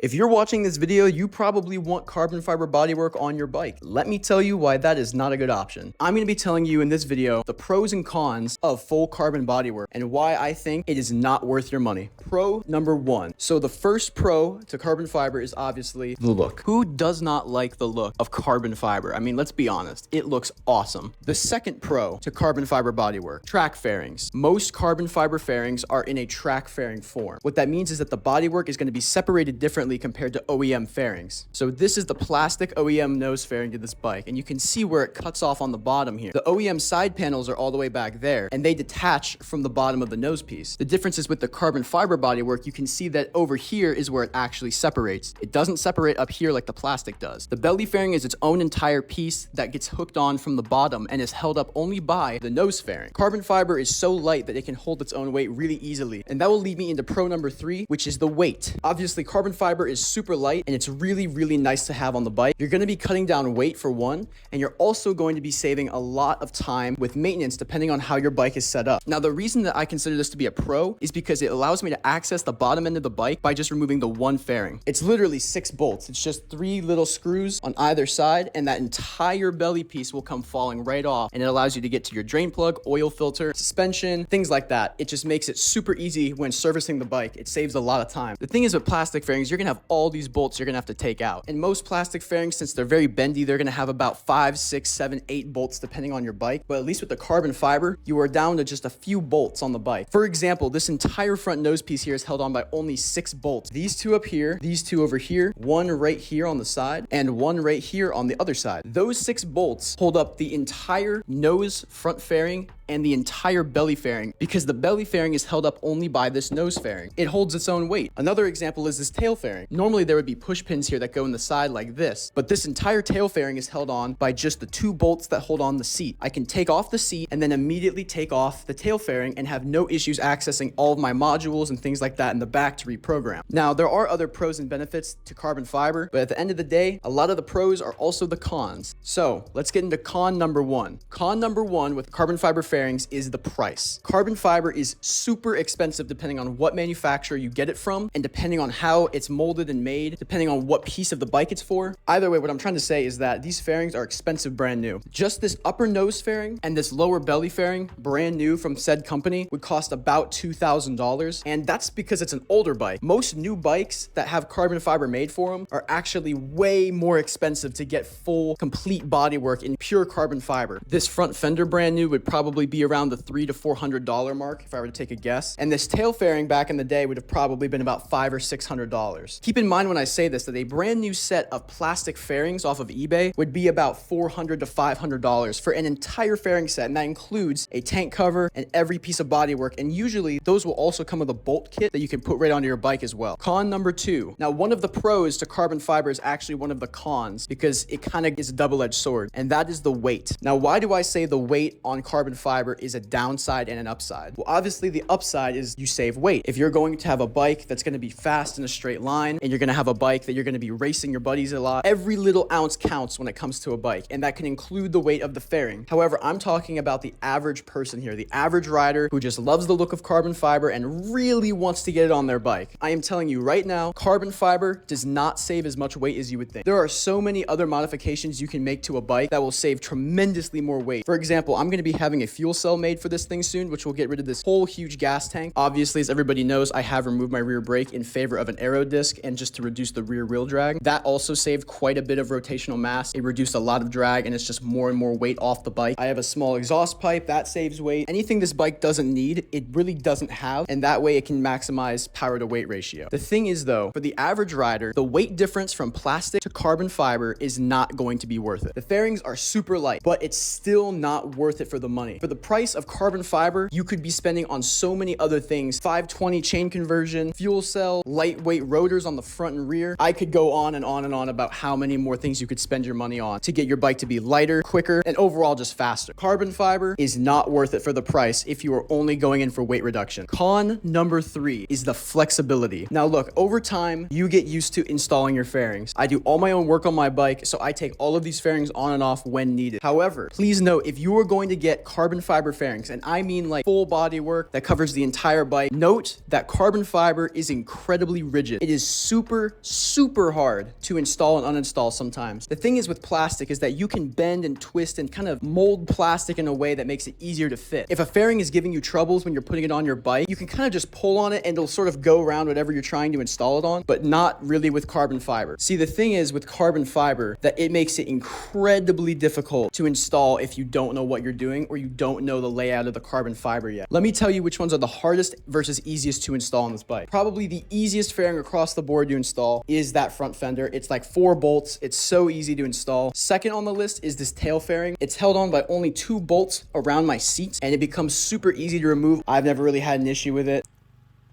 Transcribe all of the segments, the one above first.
If you're watching this video, you probably want carbon fiber bodywork on your bike. Let me tell you why that is not a good option. I'm going to be telling you in this video the pros and cons of full carbon bodywork and why I think it is not worth your money. Pro number one. So the first pro to carbon fiber is obviously the look. Who does not like the look of carbon fiber? I mean, let's be honest, it looks awesome. The second pro to carbon fiber bodywork, track fairings. Most carbon fiber fairings are in a track fairing form. What that means is that the bodywork is going to be separated differently compared to OEM fairings. So this is the plastic OEM nose fairing to this bike, and you can see where it cuts off on the bottom here. The OEM side panels are all the way back there, and they detach from the bottom of the nose piece. The difference is with the carbon fiber bodywork, you can see that over here is where it actually separates. It doesn't separate up here like the plastic does. The belly fairing is its own entire piece that gets hooked on from the bottom and is held up only by the nose fairing. Carbon fiber is so light that it can hold its own weight really easily, and that will lead me into pro number three, which is the weight. Obviously, carbon fiber is super light and it's really nice to have on the bike. You're going to be cutting down weight for one, and you're also going to be saving a lot of time with maintenance depending on how your bike is set up. Now, the reason that I consider this to be a pro is because it allows me to access the bottom end of the bike by just removing the one fairing. It's literally 6 bolts. It's just 3 little screws on either side, and that entire belly piece will come falling right off, and it allows you to get to your drain plug, oil filter, suspension, things like that. It just makes it super easy when servicing the bike. It saves a lot of time. The thing is with plastic fairings, you're gonna have all these bolts you're gonna have to take out. And most plastic fairings, since they're very bendy, they're gonna have about 5, 6, 7, 8 bolts depending on your bike. But at least with the carbon fiber, you are down to just a few bolts on the bike. For example, this entire front nose piece here is held on by only 6 bolts. These 2 up here, these 2 over here, 1 right here on the side, and 1 right here on the other side. Those 6 bolts hold up the entire nose front fairing and the entire belly fairing, because the belly fairing is held up only by this nose fairing. It holds its own weight. Another example is this tail fairing. Normally there would be push pins here that go in the side like this, but this entire tail fairing is held on by just the 2 bolts that hold on the seat. I can take off the seat and then immediately take off the tail fairing and have no issues accessing all of my modules and things like that in the back to reprogram. Now, there are other pros and benefits to carbon fiber, but at the end of the day, a lot of the pros are also the cons. So let's get into con number one. Con number one with carbon fiber fairings is the price. Carbon fiber is super expensive depending on what manufacturer you get it from, and depending on how it's molded and made, depending on what piece of the bike it's for. Either way, what I'm trying to say is that these fairings are expensive brand new. Just this upper nose fairing and this lower belly fairing, brand new from said company, would cost about $2,000, and that's because it's an older bike. Most new bikes that have carbon fiber made for them are actually way more expensive to get full, complete bodywork in pure carbon fiber. This front fender brand new would probably be around the $300 to $400 mark if I were to take a guess, and this tail fairing back in the day would have probably been about $500 or $600. Keep in mind when I say this that a brand new set of plastic fairings off of eBay would be about $400 to $500 for an entire fairing set, and that includes a tank cover and every piece of bodywork, and usually those will also come with a bolt kit that you can put right onto your bike as well. Con number two. Now, one of the pros to carbon fiber is actually one of the cons because it kind of is a double-edged sword, and that is the weight. Now, why do I say the weight on carbon fiber is a downside and an upside? Well, obviously the upside is you save weight. If you're going to have a bike that's going to be fast in a straight line, and you're going to have a bike that you're going to be racing your buddies a lot, every little ounce counts when it comes to a bike, and that can include the weight of the fairing. However, I'm talking about the average person here, the average rider who just loves the look of carbon fiber and really wants to get it on their bike. I am telling you right now, carbon fiber does not save as much weight as you would think. There are so many other modifications you can make to a bike that will save tremendously more weight. For example, I'm going to be having a fuel cell made for this thing soon, which will get rid of this whole huge gas tank. Obviously, as everybody knows, I have removed my rear brake in favor of an aero disc and just to reduce the rear wheel drag. That also saved quite a bit of rotational mass. It reduced a lot of drag, and it's just more and more weight off the bike. I have a small exhaust pipe that saves weight. Anything this bike doesn't need, it really doesn't have, and that way it can maximize power to weight ratio. The thing is though, for the average rider, the weight difference from plastic to carbon fiber is not going to be worth it. The fairings are super light, but it's still not worth it for the money. For the price of carbon fiber, you could be spending on so many other things: 520 chain conversion, fuel cell, lightweight rotors on the front and rear. I could go on and on and on about how many more things you could spend your money on to get your bike to be lighter, quicker, and overall just faster. Carbon fiber is not worth it for the price if you are only going in for weight reduction. Con number three is the flexibility. Now look, over time, you get used to installing your fairings. I do all my own work on my bike, so I take all of these fairings on and off when needed. However, please note, if you are going to get carbon fiber fairings, and I mean like full bodywork that covers the entire bike, note that carbon fiber is incredibly rigid. It is super, super hard to install and uninstall sometimes. The thing is with plastic is that you can bend and twist and kind of mold plastic in a way that makes it easier to fit. If a fairing is giving you troubles when you're putting it on your bike, you can kind of just pull on it and it'll sort of go around whatever you're trying to install it on, but not really with carbon fiber. See, the thing is with carbon fiber that it makes it incredibly difficult to install if you don't know what you're doing or you don't know the layout of the carbon fiber yet. Let me tell you which ones are the hardest versus easiest to install on this bike. Probably the easiest fairing across the board to install is that front fender. It's like 4 bolts. It's so easy to install. Second on the list is this tail fairing. It's held on by only 2 bolts around my seats and it becomes super easy to remove. I've never really had an issue with it.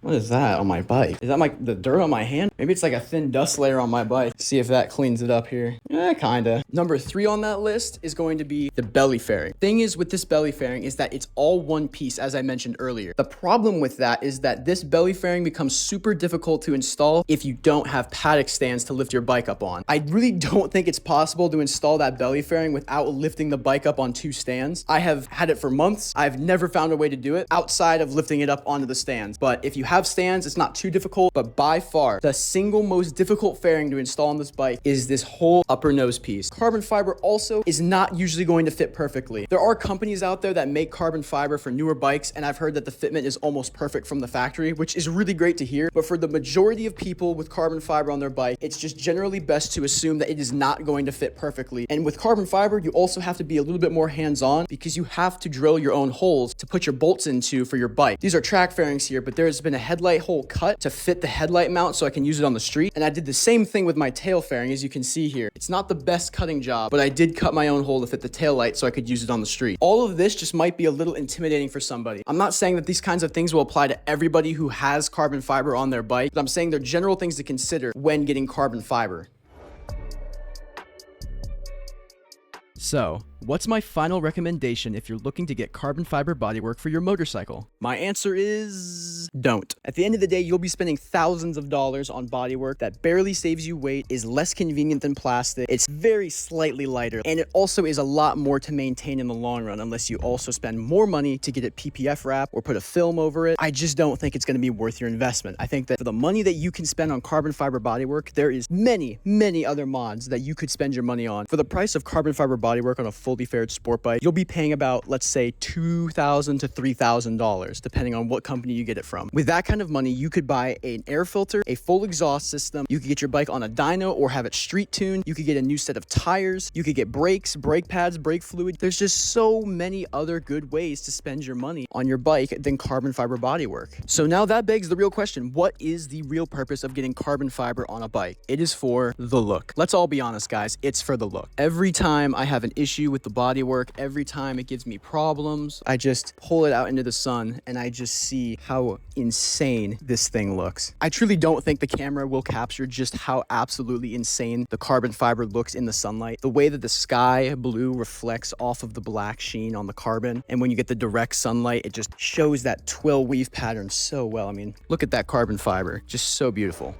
What is that on my bike? Is that like the dirt on my hand? Maybe it's like a thin dust layer on my bike. See if that cleans it up here. Kinda. Number 3 on that list is going to be the belly fairing. Thing is with this belly fairing is that it's all one piece, as I mentioned earlier. The problem with that is that this belly fairing becomes super difficult to install if you don't have paddock stands to lift your bike up on. I really don't think it's possible to install that belly fairing without lifting the bike up on 2 stands. I have had it for months. I've never found a way to do it outside of lifting it up onto the stands. But if you have stands, it's not too difficult, but by far the single most difficult fairing to install on this bike is this whole upper nose piece. Carbon fiber also is not usually going to fit perfectly. There are companies out there that make carbon fiber for newer bikes, and I've heard that the fitment is almost perfect from the factory, which is really great to hear. But for the majority of people with carbon fiber on their bike, it's just generally best to assume that it is not going to fit perfectly. And with carbon fiber, you also have to be a little bit more hands-on because you have to drill your own holes to put your bolts into for your bike. These are track fairings here, but there's been a headlight hole cut to fit the headlight mount so I can use it on the street. And I did the same thing with my tail fairing, as you can see here. It's not the best cutting job, but I did cut my own hole to fit the tail light so I could use it on the street. All of this just might be a little intimidating for somebody. I'm not saying that these kinds of things will apply to everybody who has carbon fiber on their bike, but I'm saying they're general things to consider when getting carbon fiber. So, what's my final recommendation if you're looking to get carbon fiber bodywork for your motorcycle? My answer is don't. At the end of the day, you'll be spending thousands of dollars on bodywork that barely saves you weight, is less convenient than plastic, it's very slightly lighter, and it also is a lot more to maintain in the long run unless you also spend more money to get it PPF wrapped or put a film over it. I just don't think it's going to be worth your investment. I think that for the money that you can spend on carbon fiber bodywork, there is many other mods that you could spend your money on. For the price of carbon fiber bodywork on a fully faired sport bike, you'll be paying about, let's say, $2,000 to $3,000, depending on what company you get it from. With that kind of money, you could buy an air filter, a full exhaust system, you could get your bike on a dyno or have it street tuned, you could get a new set of tires, you could get brakes, brake pads, brake fluid. There's just so many other good ways to spend your money on your bike than carbon fiber bodywork. So now that begs the real question, what is the real purpose of getting carbon fiber on a bike? It is for the look. Let's all be honest, guys, it's for the look. Every time I have an issue with the bodywork, every time it gives me problems, I just pull it out into the sun and I just see how insane this thing looks. I truly don't think the camera will capture just how absolutely insane the carbon fiber looks in the sunlight. The way that the sky blue reflects off of the black sheen on the carbon, and when you get the direct sunlight, it just shows that twill weave pattern so well. I mean, look at that carbon fiber, just so beautiful.